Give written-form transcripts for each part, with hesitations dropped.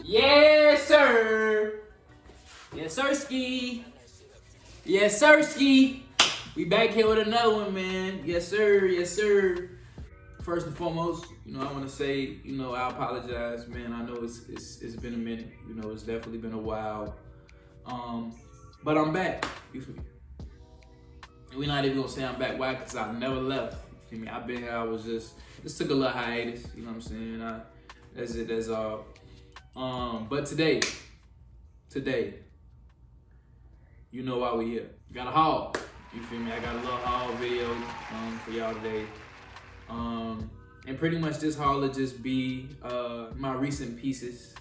Yes, sir. Yes, sirski. Yes, sirski. We back here with another one, man. Yes, sir. Yes, sir. First and foremost, I want to say, I apologize, man. I know it's been a minute. It's definitely been a while. But I'm back. You feel me? We're not even gonna say I'm back. Why? Because I never left. You feel me? I've been here. I was just took a little hiatus. You know what I'm saying? That's it. That's all. But today, you know why we here. Got a haul. You feel me? I got a little haul video for y'all today. And pretty much this haul will just be my recent pieces.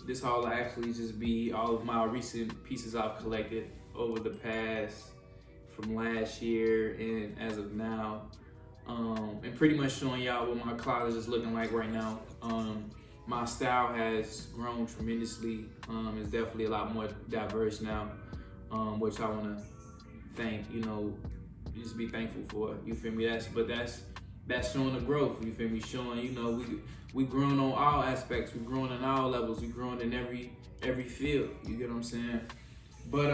This haul will actually just be all of my recent pieces I've collected over the past, from last year and as of now. And pretty much showing y'all what my closet is looking like right now. My style has grown tremendously. It's definitely a lot more diverse now, which I want to thank, just be thankful for. You feel me? That's showing the growth. You feel me? Showing, we growing on all aspects. We growing in all levels. We growing in every field. You get what I'm saying? But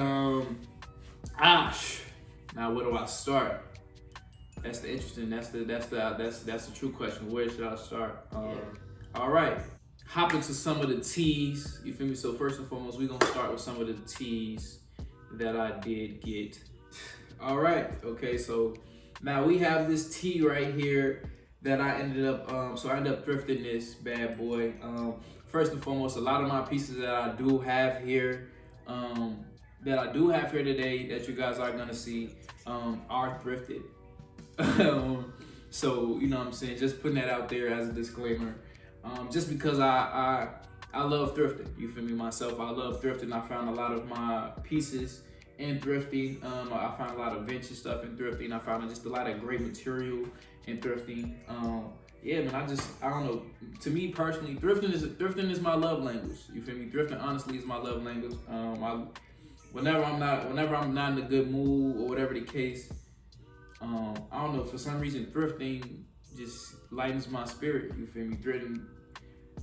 now where do I start? That's the interesting. That's the true question. Where should I start? All right. Hop into some of the tees. You feel me? So first and foremost, we're gonna start with some of the tees that I did get. All right. Okay. So now we have this tee right here that I ended up. So I ended up thrifting this bad boy. First and foremost, a lot of my pieces that I do have here, today, that you guys are gonna see, are thrifted. So you know what I'm saying, just putting that out there as a disclaimer. Just because I love thrifting, you feel me? Myself, I love thrifting. I found a lot of my pieces in thrifting. I found a lot of vintage stuff in thrifting. I found just a lot of great material in thrifting. Yeah, man, I don't know. To me personally, thrifting is my love language. You feel me? Thrifting honestly is my love language. Whenever I'm not in a good mood or whatever the case, I don't know, for some reason thrifting just lightens my spirit. You feel me?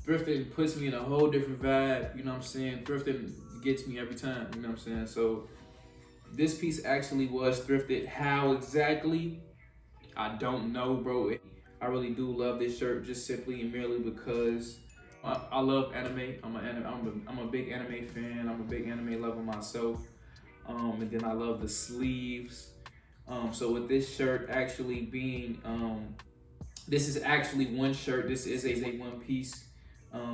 Thrifting puts me in a whole different vibe. You know what I'm saying? Thrifting gets me every time. You know what I'm saying? So this piece actually was thrifted. How exactly? I don't know, bro. I really do love this shirt just simply and merely because I love anime. I'm a big anime fan. I'm a big anime lover myself. And then I love the sleeves. So with this shirt actually being, this is actually one shirt. This is a one-piece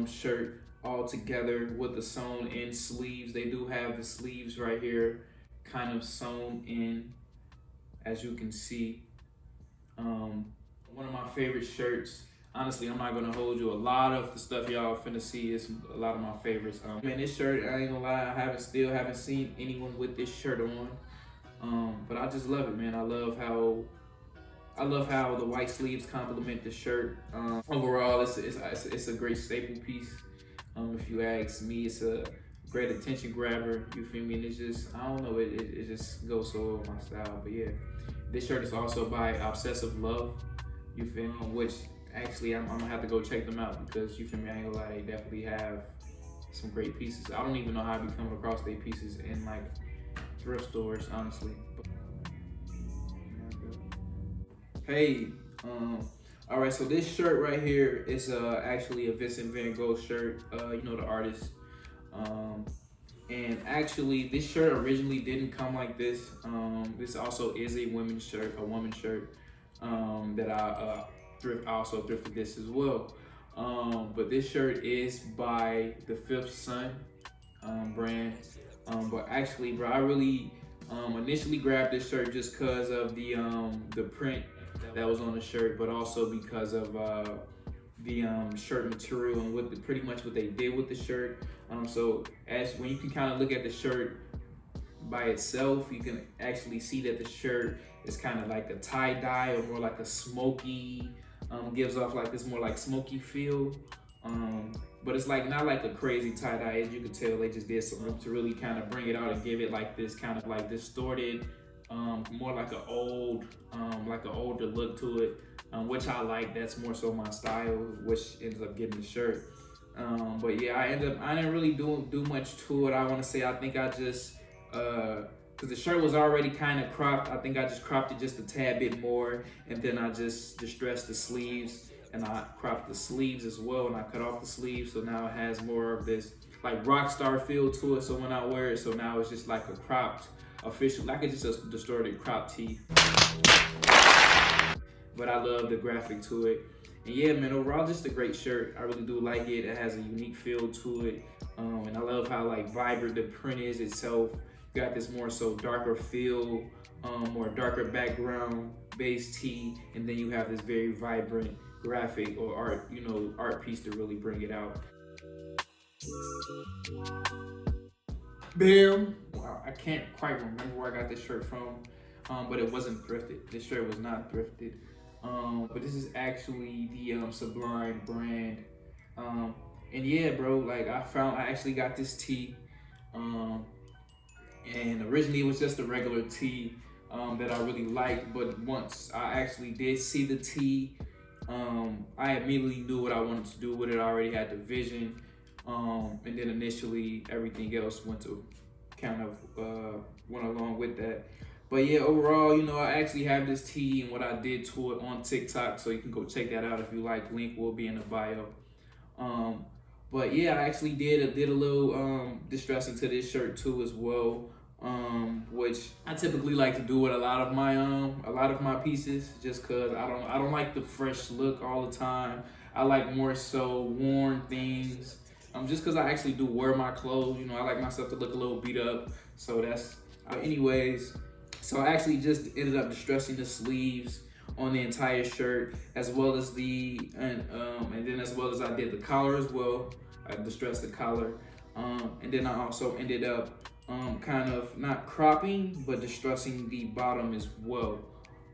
shirt all together with the sewn in sleeves. They do have the sleeves right here kind of sewn in, as you can see. One of my favorite shirts. Honestly, I'm not gonna hold you. A lot of the stuff y'all finna see is a lot of my favorites. Man, this shirt, I ain't gonna lie, I still haven't seen anyone with this shirt on. But I just love it, man. I love how the white sleeves complement the shirt. Overall, it's a great staple piece. If you ask me, it's a great attention grabber. You feel me? And it's just, I don't know, it just goes so well with my style. But yeah, this shirt is also by Obsessive Love. You feel me? Which actually, I'm gonna have to go check them out because you feel me? I ain't gonna lie, they definitely have some great pieces. I don't even know how I be coming across their pieces in like thrift stores, honestly. Hey, all right, so this shirt right here is actually a Vincent Van Gogh shirt, the artist. And actually, this shirt originally didn't come like this. This also is a women's shirt, that I also thrifted this as well. But this shirt is by the Fifth Sun brand. But actually, bro, I really initially grabbed this shirt just because of the print that was on the shirt, but also because of the shirt material and pretty much what they did with the shirt. So when you can kind of look at the shirt by itself, you can actually see that the shirt is kind of like a tie-dye or more like a smoky, gives off like this more like smoky feel. But it's like not like a crazy tie-dye. As you can tell, they just did something to really kind of bring it out and give it like this kind of like distorted more like an older look to it, which I like. That's more so my style, which ends up getting the shirt. But yeah, I didn't really do much to it. I want to say I think I just because the shirt was already kind of cropped. I think I just cropped it just a tad bit more, and then I just distressed the sleeves, and I cropped the sleeves as well, and I cut off the sleeves, so now it has more of this like rock star feel to it. So when I wear it, so now it's just like a cropped official, like it's just a distorted cropped tee. But I love the graphic to it. And yeah, man, overall, just a great shirt. I really do like it. It has a unique feel to it. And I love how like vibrant the print is itself. You got this more so darker feel, more darker background based tee. And then you have this very vibrant graphic or art, art piece to really bring it out. Bam! Wow, I can't quite remember where I got this shirt from, but it wasn't thrifted. This shirt was not thrifted. But this is actually the Sublime brand. And yeah, bro, like I actually got this tee. And originally it was just a regular tee that I really liked. But once I actually did see the tee, I immediately knew what I wanted to do with it. I already had the vision. And then initially everything else went along with that. But yeah, overall, I actually have this tee and what I did to it on TikTok, so you can go check that out if you like. Link will be in the bio. But yeah, I actually did a little distressing to this shirt too as well, which I typically like to do with a lot of my pieces, just cause I don't like the fresh look all the time. I like more so worn things. Just cause I actually do wear my clothes, I like myself to look a little beat up. So that's, anyways. So I actually just ended up distressing the sleeves on the entire shirt, as well as and then as well as I did the collar as well. I distressed the collar, and then I also ended up kind of not cropping, but distressing the bottom as well.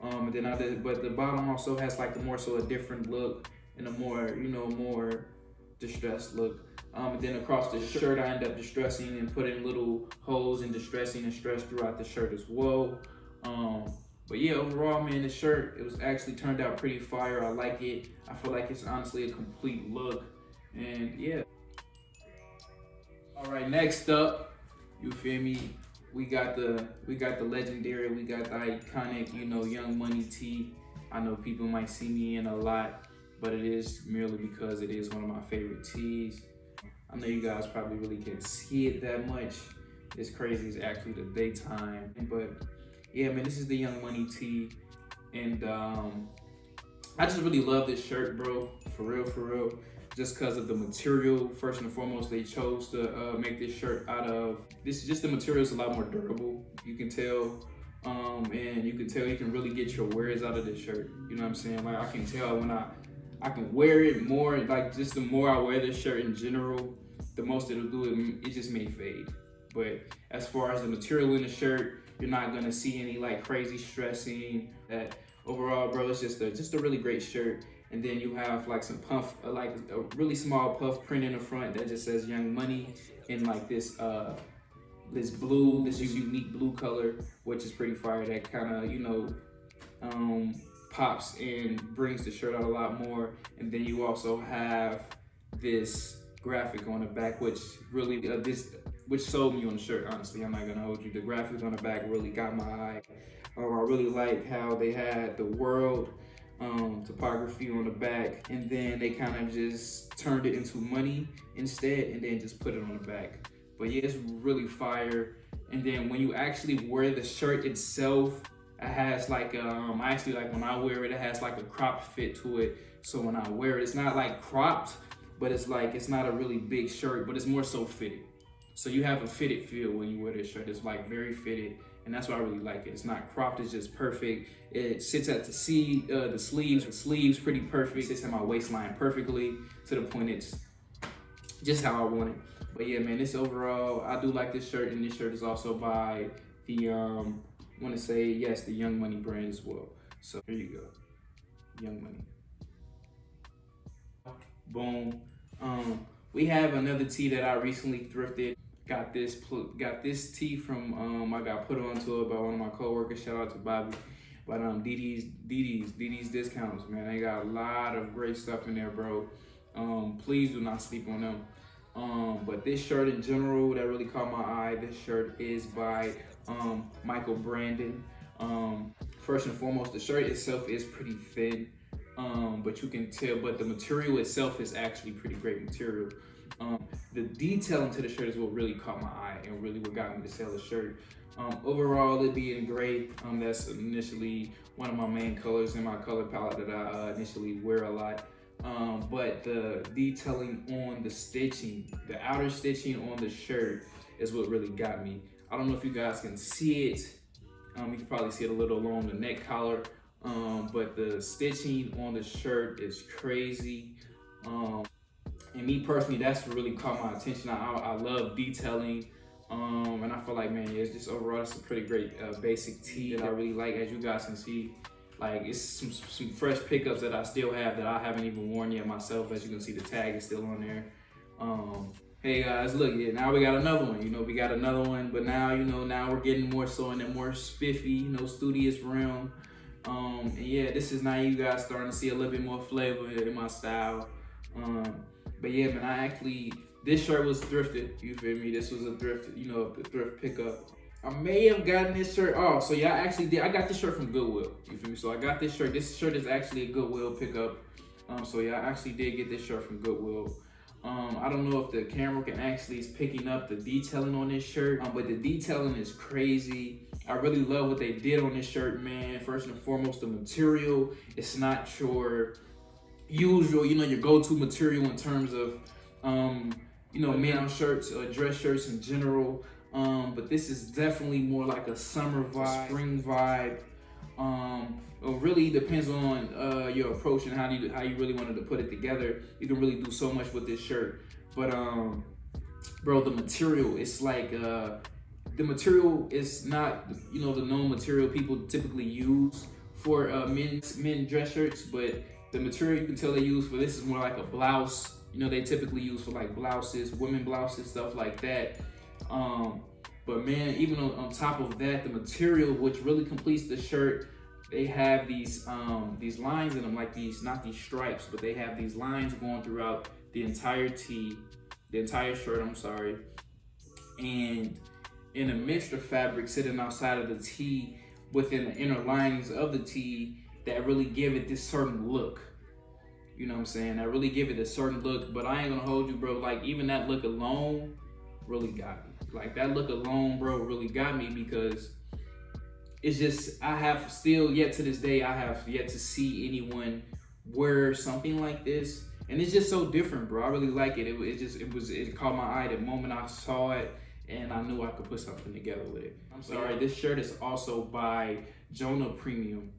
And then but the bottom also has like a different look and a more distressed look. And then across the shirt, I ended up distressing and putting little holes and distressing and stress throughout the shirt as well. But yeah, overall, man, the shirt, it was actually turned out pretty fire. I like it. I feel like it's honestly a complete look. And yeah. All right, next up, you feel me? We got the legendary, we got the iconic, Young Money tee. I know people might see me in a lot, but it is merely because it is one of my favorite tees. I know you guys probably really can't see it that much. It's crazy, it's actually the daytime. But yeah, man, this is the Young Money tee. And I just really love this shirt, bro. For real. Just because of the material, first and foremost, they chose to make this shirt out of. The material is a lot more durable. You can tell. And you can tell you can really get your wears out of this shirt. You know what I'm saying? Like I can tell when I can wear it more, like just the more I wear this shirt in general, the most it'll do it just may fade. But as far as the material in the shirt, you're not gonna see any like crazy stressing. That overall, bro, it's just a really great shirt. And then you have like some puff, like a really small puff print in the front that just says Young Money in like this unique blue color, which is pretty fire. That kind of pops and brings the shirt out a lot more. And then you also have this graphic on the back, which really which sold me on the shirt. Honestly, I'm not gonna hold you. The graphic on the back really got my eye. I really like how they had the world topography on the back, and then they kind of just turned it into money instead, and then just put it on the back. But yeah, it's really fire. And then when you actually wear the shirt itself, it has like I actually like when I wear it, it has like a cropped fit to it. So when I wear it, it's not like cropped, but it's not a really big shirt, but it's more so fitted. So you have a fitted feel when you wear this shirt. It's like very fitted, and that's why I really like it. It's not cropped, it's just perfect. It sits at the sleeves pretty perfect. It sits at my waistline perfectly to the point it's just how I want it. But yeah, man, this overall, I do like this shirt, and this shirt is also by the the Young Money brand as well. So here you go, Young Money. Boom. We have another tee that I recently thrifted. got this tee from I got put onto it by one of my coworkers. Shout out to Bobby. But DD's discounts, man. They got a lot of great stuff in there, bro. Please do not sleep on them. But this shirt in general that really caught my eye. This shirt is by Michael Brandon. First and foremost, the shirt itself is pretty thin, but you can tell. But the material itself is actually pretty great material. The detailing to the shirt is what really caught my eye and really what got me to sell the shirt. Overall, it being gray, that's initially one of my main colors in my color palette that I initially wear a lot. But the detailing on the stitching, the outer stitching on the shirt is what really got me. I don't know if you guys can see it. You can probably see it a little along the neck collar, but the stitching on the shirt is crazy. And me personally, that's what really caught my attention. I love detailing, and I feel like, man, it's just overall, it's a pretty great basic tee that I really like. As you guys can see, like, it's some fresh pickups that I still have that I haven't even worn yet myself. As you can see, the tag is still on there. Hey guys, look, yeah, now we got another one. You know, we got another one, but now, you know, now we're getting more so in that more spiffy, you know, studious realm. And yeah, this is now you guys starting to see a little bit more flavor in my style. But yeah, man, this shirt was thrifted, you feel me? This was a thrift, you know, the thrift pickup. I may have gotten this shirt, so yeah, I actually did. I got this shirt from Goodwill, you feel me? So I got this shirt. This shirt is actually a Goodwill pickup. So yeah, I actually did get this shirt from Goodwill. I don't know if the camera is picking up the detailing on this shirt, but the detailing is crazy. I really love what they did on this shirt, man. First and foremost, the material. It's not your usual, you know, your go-to material in terms of, you know, men shirts or dress shirts in general. But this is definitely more like a summer vibe, spring vibe. It really depends on your approach and how you really wanted to put it together. You can really do so much with this shirt. But bro, the material, it's like the material is not, you know, the known material people typically use for men dress shirts, but the material you can tell they use for this is more like a blouse. You know, they typically use for like blouses, women blouses, stuff like that. But man, even on top of that, the material, which really completes the shirt, they have these lines in them, like not these stripes, but they have these lines going throughout the entire shirt, I'm sorry. And in a mixture fabric sitting outside of the tee, within the inner linings of the tee, that really give it this certain look. You know what I'm saying? That really give it a certain look, but I ain't gonna hold you, bro. Like, even that look alone really got me. Like, that look alone, bro, really got me, because it's just, I have to see anyone wear something like this. And it's just so different, bro. I really like it. It caught my eye the moment I saw it, and I knew I could put something together with it. I'm sorry, this shirt is also by Jonah Premium.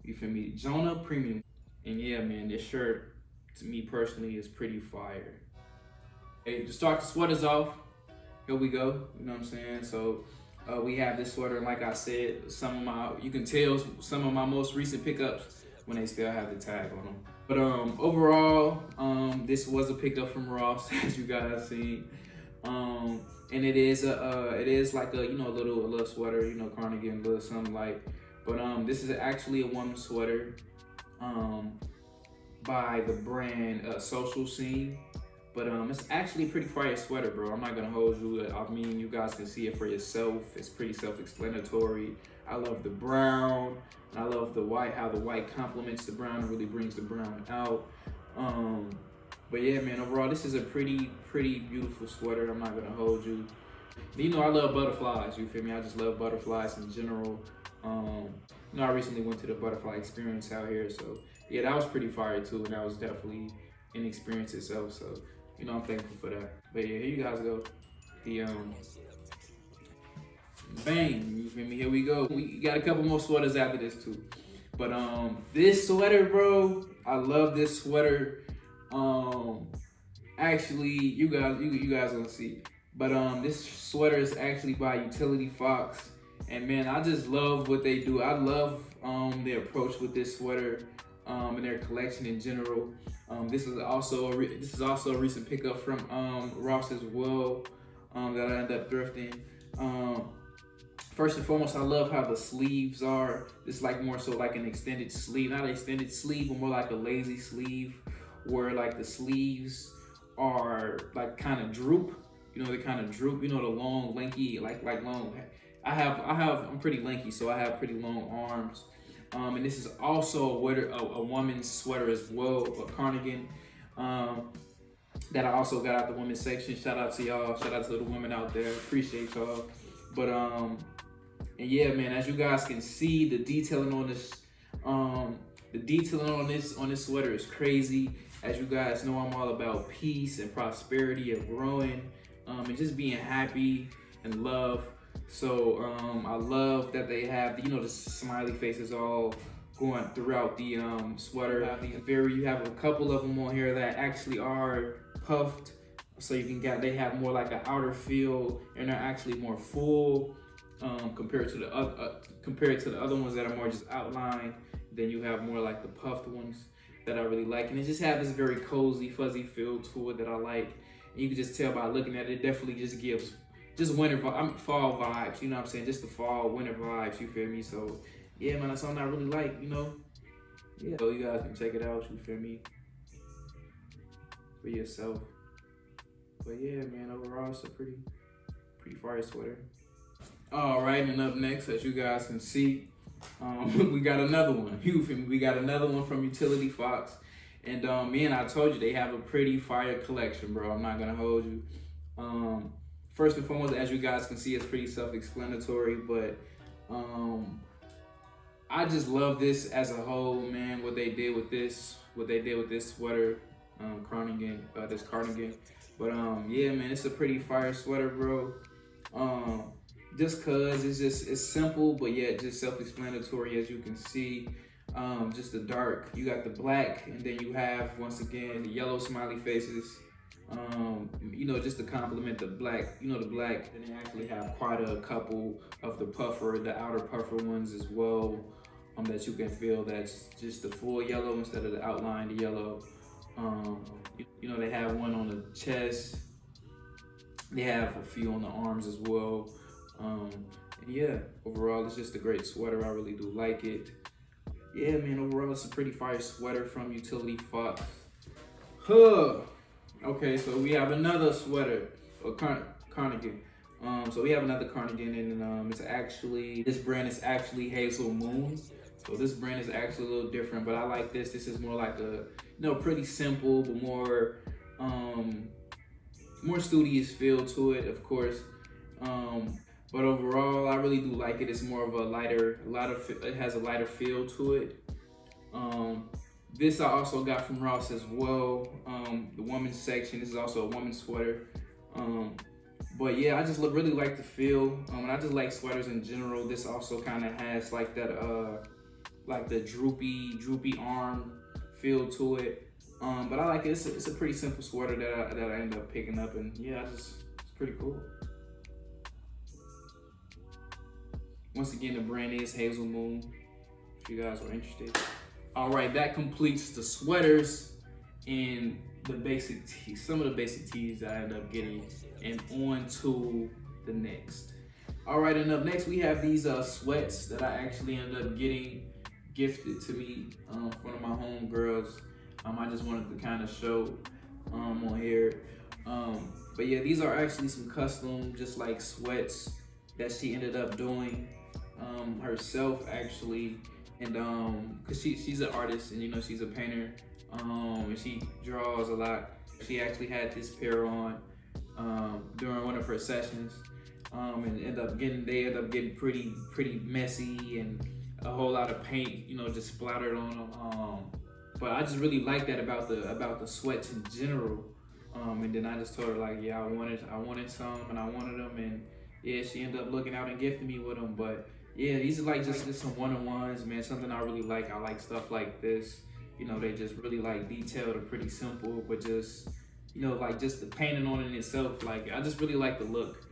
You feel me? Jonah Premium. And yeah, man, this shirt, to me personally, is pretty fire. Hey, to start the sweaters off, here we go. You know what I'm saying? So we have this sweater, and like I said, you can tell some of my most recent pickups when they still have the tag on them. But overall, this was a pickup from Ross, as you guys seen. And it is like a, you know, a little sweater, you know, cardigan, little something like. But this is actually a woman's sweater by the brand Social Scene. But it's actually a pretty fire sweater, bro. I'm not gonna hold you. I mean, you guys can see it for yourself. It's pretty self-explanatory. I love the brown, and I love the white, how the white complements the brown and really brings the brown out. But yeah, man, overall, this is a pretty beautiful sweater. I'm not gonna hold you. You know, I love butterflies, you feel me? I just love butterflies in general. You know, I recently went to the butterfly experience out here, so yeah, that was pretty fire too, and that was definitely an experience itself, so you know, I'm thankful for that. But yeah, here you guys go. The bang, you feel me? Here we go. We got a couple more sweaters after this too. But this sweater, bro, I love this sweater. Actually, you guys gonna see. But this sweater is actually by Utility Fox, and man, I just love what they do. I love their approach with this sweater and their collection in general. This is also a recent pickup from Ross as well. that I end up thrifting. First and foremost, I love how the sleeves are. It's like more so like an extended sleeve, not an extended sleeve, but more like a lazy sleeve, where like the sleeves are like kind of droop. You know, they kind of droop. You know, the long, lanky, like long. I'm pretty lanky, so I have pretty long arms. And this is also a woman's sweater as well, a cardigan. That I also got out the women's section. Shout out to y'all. Shout out to the women out there. Appreciate y'all. But and yeah, man, as you guys can see, the detailing on this, on this sweater is crazy. As you guys know, I'm all about peace and prosperity and growing, and just being happy and love. So I love that they have, you know, the smiley faces all going throughout the sweater. You have a couple of them on here that actually are puffed, so you can get, they have more like an outer feel, and they're actually more full compared to the other ones that are more just outlined. Then you have more like the puffed ones that I really like, and it just have this very cozy, fuzzy feel to it that I like. And you can just tell by looking at it, it definitely just gives just fall vibes, you know what I'm saying? Just the fall, winter vibes, you feel me? So yeah, man, that's something I really like, you know? Yeah, so you guys can check it out, you feel me? For yourself. But yeah, man, overall, it's a pretty fire sweater. All right, and up next, as you guys can see, we got another one. You feel me? We got another one from Utility Fox. And I told you, they have a pretty fire collection, bro. I'm not gonna hold you. First and foremost, as you guys can see, it's pretty self-explanatory, but I just love this as a whole, man. What they did with this sweater, this cardigan. But yeah, man, it's a pretty fire sweater, bro. Just cause it's simple, but yet just self-explanatory, as you can see. Just the dark, you got the black, and then you have, once again, the yellow smiley faces. You know, just to complement the black, you know, the black. And they actually have quite a couple of the outer puffer ones as well, that you can feel that's just the full yellow instead of the outlined yellow. You know, they have one on the chest. They have a few on the arms as well. And yeah, overall, it's just a great sweater. I really do like it. Yeah, man, overall, it's a pretty fire sweater from Utility Fox. Okay, so we have another sweater, a cardigan. So we have another cardigan, and this brand is actually Hazel Moon. So this brand is actually a little different, but I like this. This is more like a, you know, pretty simple, but more studious feel to it, of course. But overall, I really do like it. It's more of it has a lighter feel to it. This I also got from Ross as well. The women's section, this is also a woman's sweater. But yeah, I just really like the feel. And I just like sweaters in general. This also kind of has like that, like the droopy arm feel to it. But I like it. It's a pretty simple sweater that I ended up picking up, and yeah, it's pretty cool. Once again, the brand is Hazel Moon, if you guys are interested. All right, that completes the sweaters and the basic tees, some of the basic tees that I ended up getting, and on to the next. All right, and up next we have these sweats that I actually ended up getting gifted to me from one of my homegirls. I just wanted to kind of show on here. But yeah, these are actually some custom, just like sweats that she ended up doing herself actually. And cause she's an artist, and you know, she's a painter, and she draws a lot. She actually had this pair on during one of her sessions, and they end up getting pretty messy, and a whole lot of paint, you know, just splattered on them. But I just really like that about the sweats in general. And then I just told her, like, yeah, I wanted some, and I wanted them, and yeah, she ended up looking out and gifting me with them. But yeah, these are like just some one-on-ones, man. Something I really like. I like stuff like this. You know, they just really like detailed and pretty simple, but just, you know, like just the painting on it in itself. Like, I just really like the look.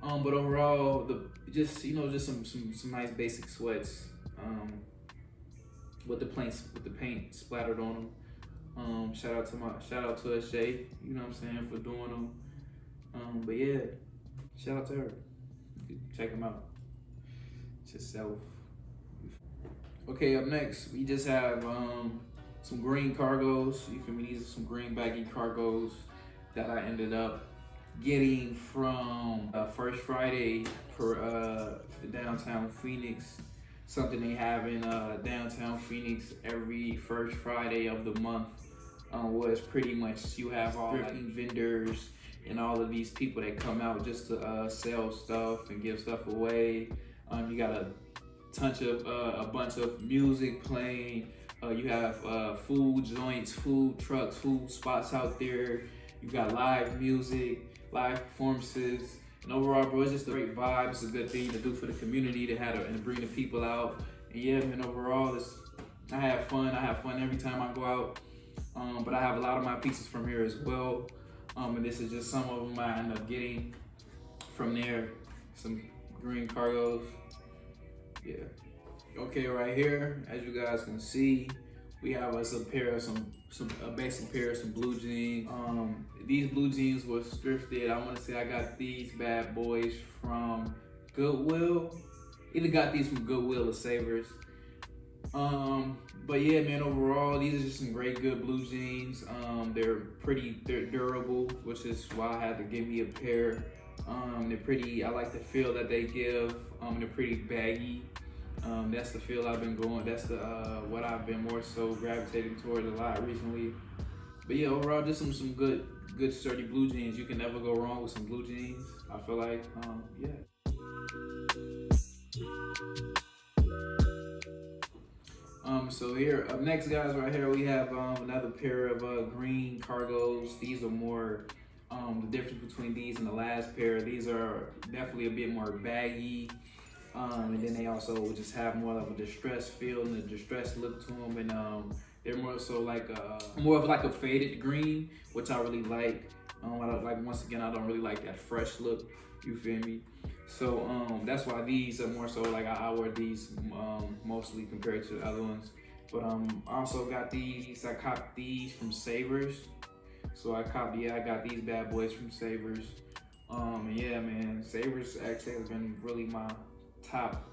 But overall, just some nice basic sweats. With the paint splattered on them. Shout out to Shay, you know what I'm saying, for doing them. But yeah, Shout out to her. You can check them out. It's yourself. Okay, up next, we just have some green cargos. You feel me? These are some green baggy cargos that I ended up getting from First Friday for downtown Phoenix. Something they have in downtown Phoenix every first Friday of the month. Was pretty much you have all thrifting vendors and all of these people that come out just to sell stuff and give stuff away. You got a bunch of music playing. You have food joints, food trucks, food spots out there. You got live music, live performances, and overall, bro, it's just a great vibe. It's a good thing to do for the community to have and bring the people out. And yeah, man, overall, I have fun. I have fun every time I go out. But I have a lot of my pieces from here as well. And this is just some of them I end up getting from there. Some green cargos. Yeah. Okay, right here, as you guys can see, we have us a pair of a basic pair of some blue jeans. These blue jeans was thrifted. I want to say I got these bad boys from Goodwill. Either got these from Goodwill or Savers. But yeah, man, overall, these are just some great, good blue jeans. They're durable, which is why I had to give me a pair. They're pretty, I like the feel that they give. They're pretty baggy. That's the feel I've been going. That's what I've been more so gravitating towards a lot recently. But yeah, overall, just some good sturdy blue jeans. You can never go wrong with some blue jeans. I feel like, yeah. So here, up next, guys, right here, we have another pair of green cargos. These are more, the difference between these and the last pair. These are definitely a bit more baggy. And then they also just have more of a distressed feel and a distressed look to them. And they're more so like more of like a faded green, which I really like. Once again, I don't really like that fresh look. You feel me? So that's why these are more so like I wear these mostly compared to the other ones. But I also got these. I copped these from Savers. So I got these bad boys from Savers. Yeah, man, Savers actually has been really my top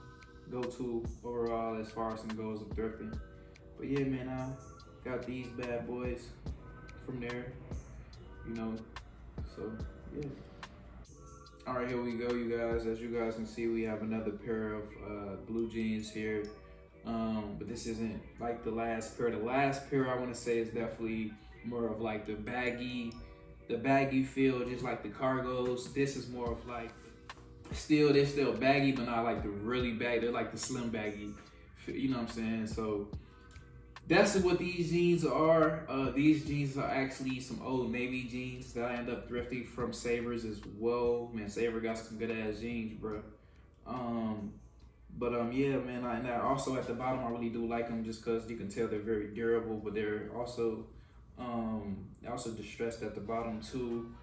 go-to overall as far as some goes of thrifting. But yeah, man, I got these bad boys from there. You know, so yeah. All right, here we go, you guys. As you guys can see, we have another pair of blue jeans here. But this isn't like the last pair. The last pair I want to say is definitely more of like the baggy feel, just like the cargos. This is more of like, they're still baggy, but not like the really baggy. They're like the slim baggy, you know what I'm saying? So that's what these jeans are. These jeans are actually some Old Navy jeans that I end up thrifting from Savers as well. Man, Saver got some good ass jeans, bro. Yeah, man, and I also at the bottom, I really do like them just because you can tell they're very durable, but they're also distressed at the bottom too.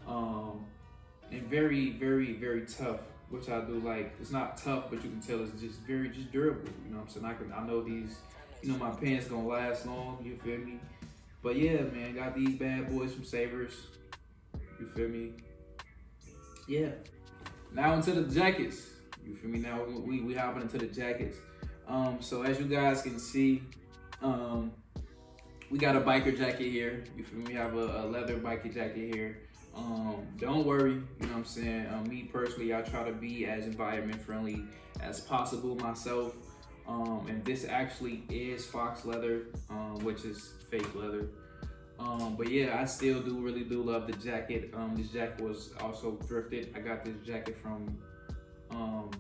And very, very, very tough, which I do like. It's not tough, but you can tell it's just durable. You know what I'm saying? I know these, you know, my pants gonna last long. You feel me? But yeah, man, got these bad boys from Savers. You feel me? Yeah. Now into the jackets. You feel me? Now we hopping into the jackets. So as you guys can see, we got a biker jacket here. You feel me? We have a leather biker jacket here. Don't worry, you know what I'm saying? Me personally, I try to be as environment friendly as possible myself. And this actually is fox leather, which is fake leather. But yeah, I still really do love the jacket. This jacket was also thrifted. I got this jacket from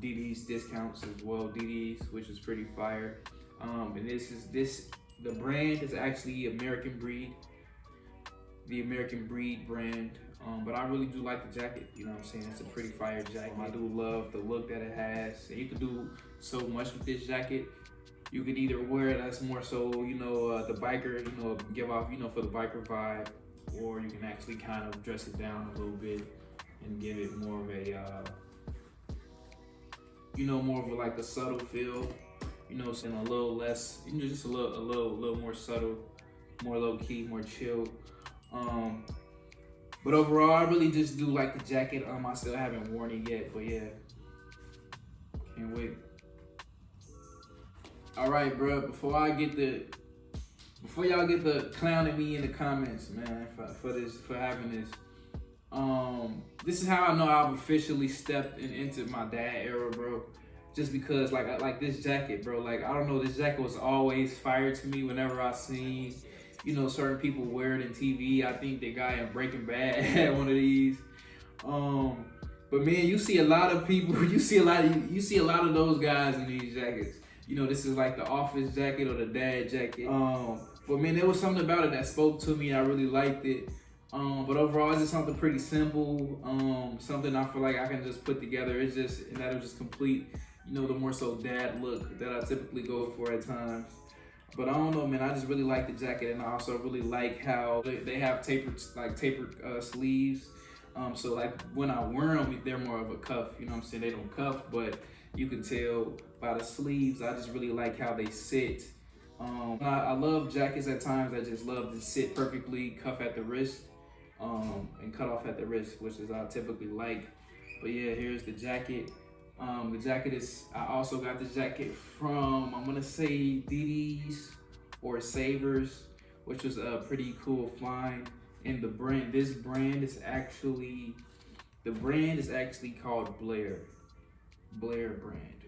DD's discounts as well, DD's, which is pretty fire. And the brand is actually American Breed, the American Breed brand. But I really do like the jacket, you know what I'm saying? It's a pretty fire jacket. I do love the look that it has. And you can do so much with this jacket. You could either wear it as more so, you know, the biker, you know, give off, you know, for the biker vibe, or you can actually kind of dress it down a little bit and give it more of a, you know, more of like a subtle feel, you know, and a little less, you know, just a little more subtle, more low key, more chill. But overall, I really just do like the jacket. I still haven't worn it yet, but yeah, can't wait. All right, bro. Before y'all get the clowning me in the comments, man, for having this. This is how I know I've officially stepped into my dad era, bro. Just because, like this jacket, bro. Like, I don't know, this jacket was always fire to me whenever I seen, certain people wear it in TV. I think the guy in Breaking Bad had one of these. But man, you see a lot of people. You see a lot of those guys in these jackets. This is like the office jacket or the dad jacket. But man, there was something about it that spoke to me. I really liked it. But overall, it's just something pretty simple. Something I feel like I can just put together. That'll just complete, the more so dad look that I typically go for at times. But I don't know, man. I just really like the jacket, and I also really like how they have tapered sleeves. So like when I wear them, they're more of a cuff. You know what I'm saying? They don't cuff, but you can tell by the sleeves. I just really like how they sit. I love jackets at times that just love to sit perfectly, cuff at the wrist, and cut off at the wrist, which is I typically like. But yeah, here's the jacket. I also got this jacket from, I'm gonna say DD's or Savers, which was a pretty cool find. And the brand is actually called Blair brand.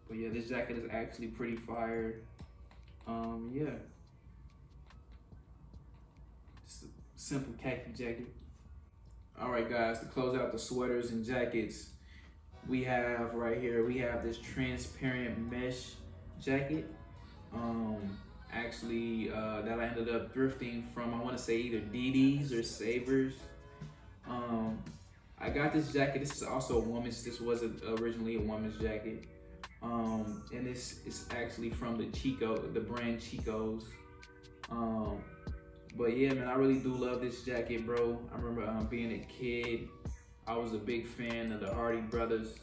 But yeah, this jacket is actually pretty fire. Yeah, just a simple khaki jacket. All right, guys, to close out the sweaters and jackets, we have this transparent mesh jacket. That I ended up thrifting from, I want to say either DD's or Savers. I got this jacket. This is also this wasn't originally a woman's jacket. And this is actually from the brand Chico's. But yeah, man, I really do love this jacket, bro. I remember being a kid, I was a big fan of the Hardy brothers.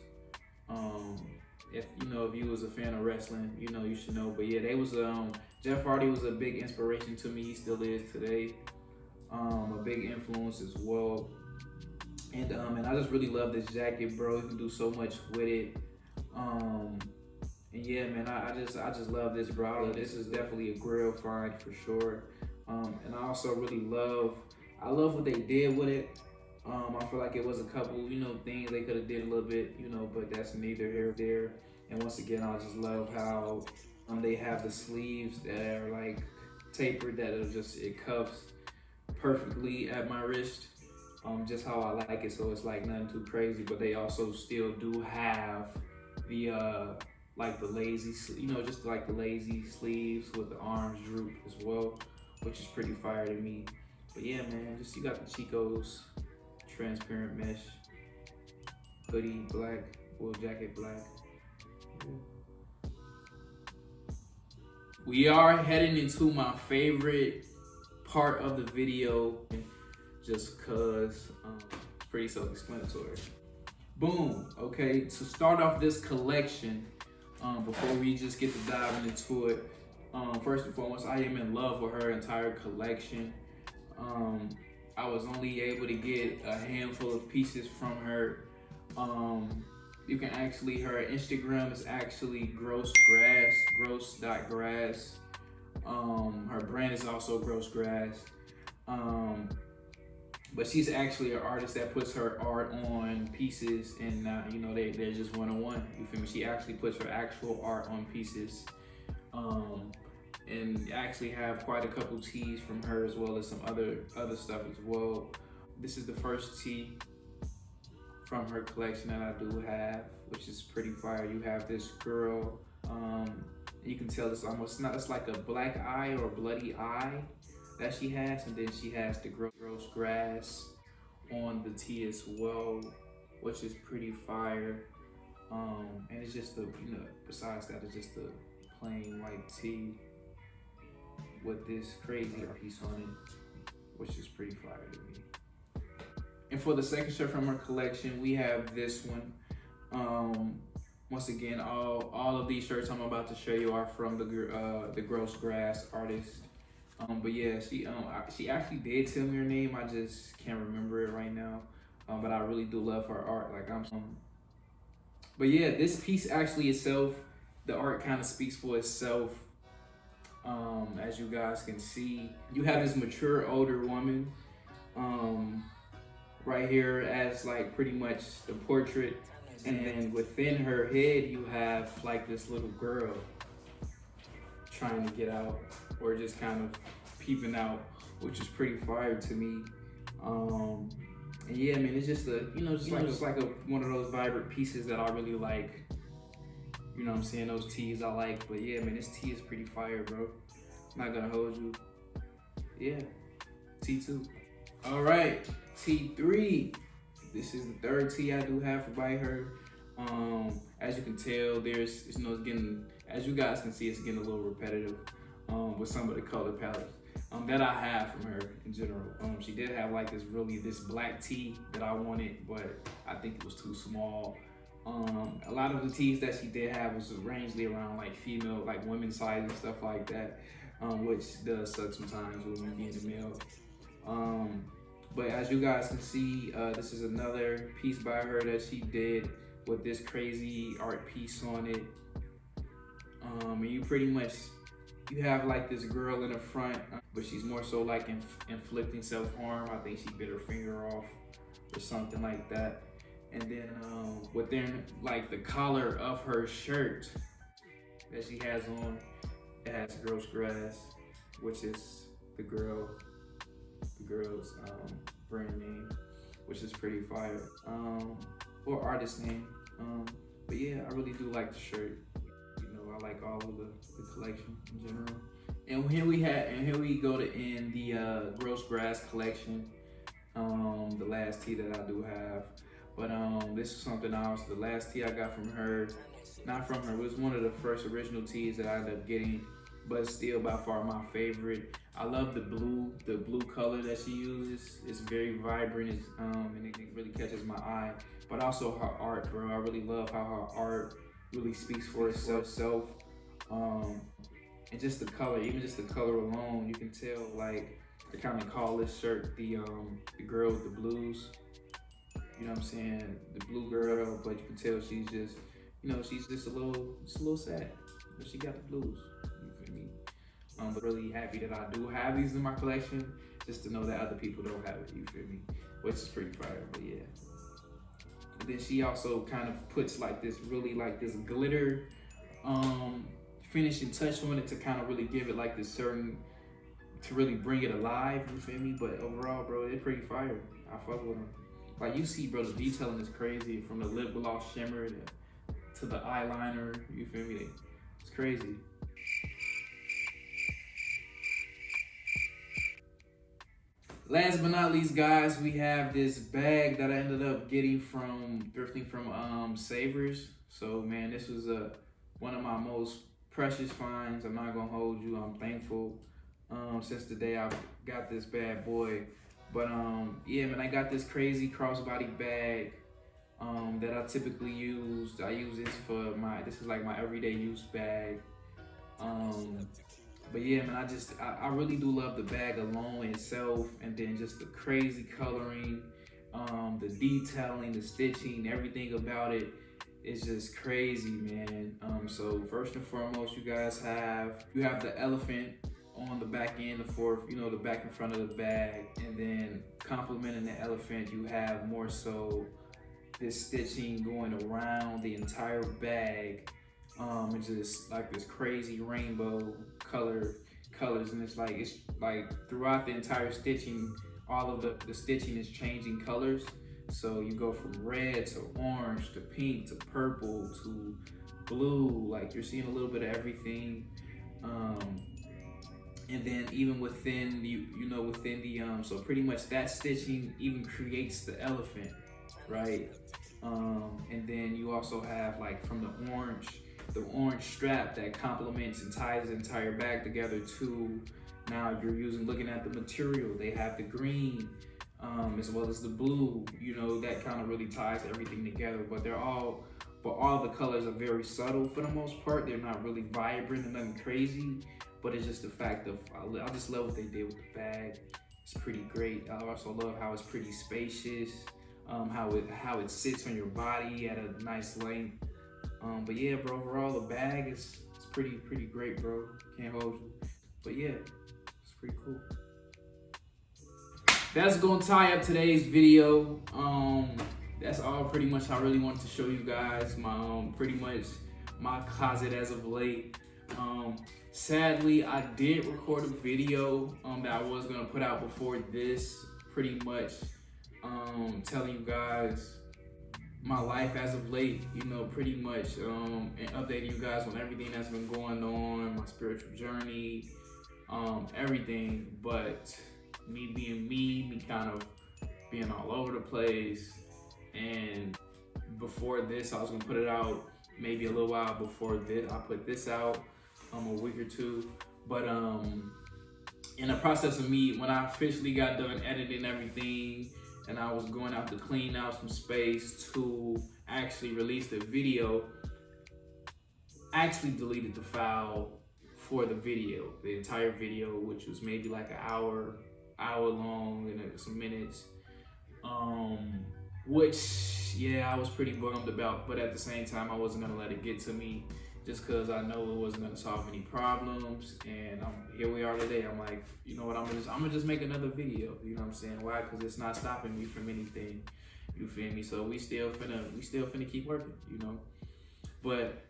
If you was a fan of wrestling, you should know. But yeah, Jeff Hardy was a big inspiration to me. He still is today. A big influence as well. And I just really love this jacket, bro. You can do so much with it. And yeah, man, I just love this, bro. This is definitely a grill find for sure. And I also really love what they did with it. I feel like it was a couple, things they could have did a little bit, but that's neither here nor there. And once again, I just love how they have the sleeves that are like tapered, it cuffs perfectly at my wrist. Just how I like it, so it's like nothing too crazy, but they also still do have the like the lazy, just like the lazy sleeves with the arms drooped as well, which is pretty fire to me. But yeah, man, you got the Chico's transparent mesh hoodie black, wool jacket black. Yeah. We are heading into my favorite part of the video, just cause it's pretty self-explanatory. Boom. Okay, to start off this collection, before we just get to diving into it, first and foremost, I am in love with her entire collection. I was only able to get a handful of pieces from her. You can actually, her Instagram is actually gross.grass. Her brand is also Gross Grass. But she's actually an artist that puts her art on pieces, and they're just one-on-one. You feel me? She actually puts her actual art on pieces. And actually have quite a couple tees from her, as well as some other stuff as well. This is the first tee from her collection that I do have, which is pretty fire. You have this girl, you can tell it's like a black eye or bloody eye that she has, and then she has the gross grass on the tee as well, which is pretty fire. And it's just besides that, it's just a plain white tee with this crazy piece on it, which is pretty fire to me. And for the second shirt from her collection, we have this one. Once again, all of these shirts I'm about to show you are from the Gross Grass artist. But yeah, she actually did tell me her name. I just can't remember it right now. But I really do love her art. But yeah, this piece actually itself, the art kind of speaks for itself. As you guys can see, you have this mature older woman right here as like pretty much the portrait, and then within her head you have like this little girl trying to get out or just kind of peeping out, which is pretty fire to me. And yeah, I mean, it's just one of those vibrant pieces that I really like. You know what I'm saying? Those tees I like. But yeah, man, this tee is pretty fire, bro. I'm not gonna hold you. Yeah, T2. All right, T3. This is the third tee I do have for by her. As you can tell, it's getting, as you guys can see, it's getting a little repetitive with some of the color palettes that I have from her in general. She did have like this black tee that I wanted, but I think it was too small. A lot of the tees that she did have was rangely around like female, like women's size and stuff like that, which does suck sometimes when you being a male. But as you guys can see, this is another piece by her that she did with this crazy art piece on it. And you have like this girl in the front, but she's more so like inflicting self-harm. I think she bit her finger off or something like that. And then within like the collar of her shirt that she has on, it has Gross Grass, which is the girl's brand name, which is pretty fire, or artist name. But yeah, I really do like the shirt. You know, I like all of the collection in general. And here we go to end the Gross Grass collection. The last tee that I do have. But this is something else. The last tee I got from her, not from her, it was one of the first original tees that I ended up getting, but still by far my favorite. I love the blue color that she uses. It's very vibrant, and it really catches my eye. But also her art, bro. I really love how her art really speaks for itself. And just the color, even just the color alone, you can tell like I kind of call this shirt the girl with the blues. You know what I'm saying? The blue girl, but you can tell she's just, she's just a little sad. But she got the blues. You feel me? But really happy that I do have these in my collection, just to know that other people don't have it. You feel me? Which is pretty fire. But yeah. And then she also kind of puts like this glitter finishing touch on it to kind of really give it like this certain, to really bring it alive. You feel me? But overall, bro, it's pretty fire. I fuck with them. Like you see, bro, the detailing is crazy, from the lip gloss shimmer to the eyeliner. You feel me? It's crazy. Last but not least, guys, we have this bag that I ended up getting from thrifting from Savers. So man, this was one of my most precious finds. I'm not gonna hold you. I'm thankful since the day I got this bad boy. But yeah, man, I got this crazy crossbody bag that I typically use. I use this for this is like my everyday use bag. But yeah, man, I really do love the bag alone itself, and then just the crazy coloring, the detailing, the stitching, everything about it is just crazy, man. So first and foremost, you have the elephant on the back end, the back and front of the bag, and then complementing the elephant, you have more so this stitching going around the entire bag. It's just like this crazy rainbow colors, and it's like throughout the entire stitching, all of the stitching is changing colors. So you go from red to orange to pink to purple to blue. Like you're seeing a little bit of everything. And then even within so pretty much that stitching even creates the elephant, right? And then you also have like from the orange strap that complements and ties the entire bag together too. Now you're looking at the material. They have the green, as well as the blue, that kind of really ties everything together. But all the colors are very subtle for the most part. They're not really vibrant and nothing crazy. but it's just the fact of I just love what they did with the bag. It's pretty great. I also love how it's pretty spacious, how it sits on your body at a nice length. But yeah, bro, overall the bag is pretty great, bro. Can't hold you. But yeah, it's pretty cool. That's gonna tie up today's video. That's all pretty much I really wanted to show you guys. Pretty much my closet as of late. Sadly, I did record a video that I was gonna put out before this, pretty much telling you guys my life as of late, you know, pretty much and updating you guys on everything that's been going on, my spiritual journey, everything. But me being me kind of being all over the place. And before this, I was gonna put it out maybe a little while before this. I put this out a week or two. But in the process of me, when I officially got done editing everything and I was going out to clean out some space to actually release the video, I actually deleted the file for the video, the entire video, which was maybe like an hour long and some minutes. Which, yeah, I was pretty bummed about, but at the same time, I wasn't gonna let it get to me just because I know it wasn't gonna solve any problems. And here we are today. I'm like, you know what, I'm gonna just make another video. You know what I'm saying? Why? Because it's not stopping me from anything. You feel me? So we still finna keep working, you know? But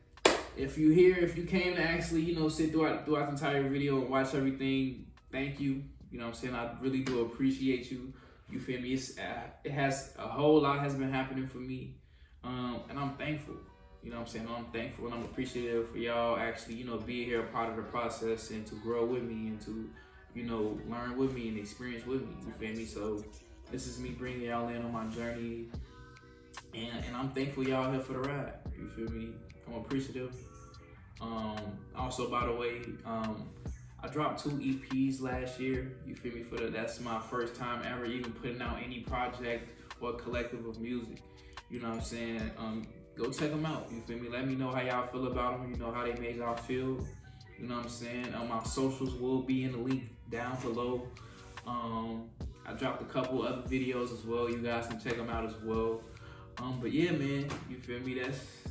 if you came to actually, you know, sit throughout the entire video and watch everything, thank you. You know what I'm saying? I really do appreciate you. You feel me? It has a whole lot has been happening for me, and I'm thankful. You know what I'm saying? I'm thankful and I'm appreciative for y'all actually, you know, being here a part of the process and to grow with me and to, you know, learn with me and experience with me. You feel me? So this is me bringing y'all in on my journey, and I'm thankful y'all here for the ride. You feel me? I'm appreciative. Also, by the way, I dropped 2 EPs last year. You feel me? That's my first time ever even putting out any project or collective of music. You know what I'm saying? Go check them out. You feel me? Let me know how y'all feel about them. You know how they made y'all feel. You know what I'm saying? My socials will be in the link down below. I dropped a couple other videos as well. You guys can check them out as well. But yeah, man, you feel me?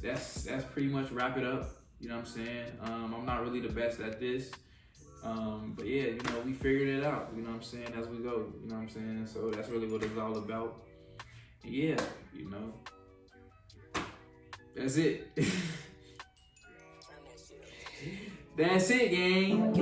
That's pretty much wrap it up. You know what I'm saying? I'm not really the best at this. But yeah, you know, we figured it out, you know what I'm saying, as we go, you know what I'm saying? So that's really what it's all about. Yeah, you know, that's it. That's it, gang.